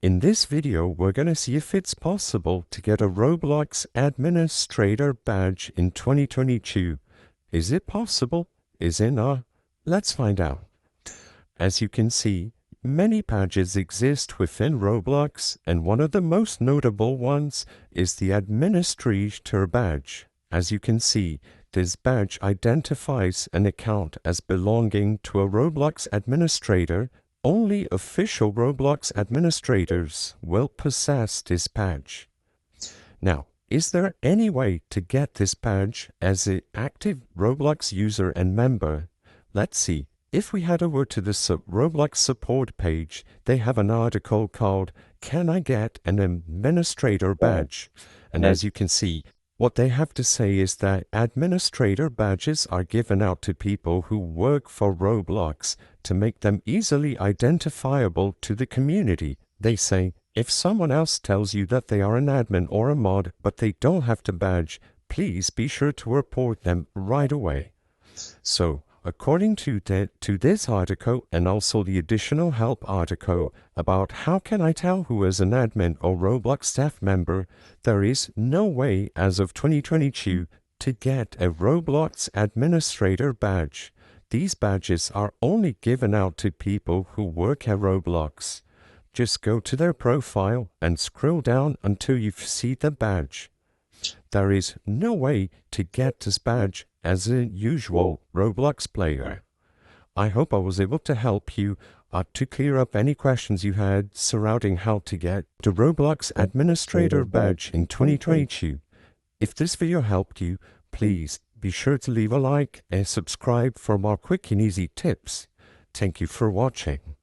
In this video, we're going to see if it's possible to get a Roblox Administrator badge in 2022. Is it possible? Is it not? Let's find out. As you can see, many badges exist within Roblox, and one of the most notable ones is the Administrator badge. As you can see, this badge identifies an account as belonging to a Roblox administrator. Only official Roblox administrators will possess this badge. Now, is there any way to get this badge as an active Roblox user and member? Let's see. If we head over to the Roblox support page, they have an article called "Can I Get an Administrator Badge?" And as you can see, what they have to say is that administrator badges are given out to people who work for Roblox to make them easily identifiable to the community. They say, if someone else tells you that they are an admin or a mod, but they don't have the badge, please be sure to report them right away. So, according to this article and also the additional help article about how can I tell who is an admin or Roblox staff member, there is no way as of 2022 to get a Roblox administrator badge. These badges are only given out to people who work at Roblox. Just go to their profile and scroll down until you see the badge. There is no way to get this badge as a usual Roblox player. I hope I was able to help you to clear up any questions you had surrounding how to get the Roblox Administrator badge in 2022. If this video helped you, please be sure to leave a like and subscribe for more quick and easy tips. Thank you for watching.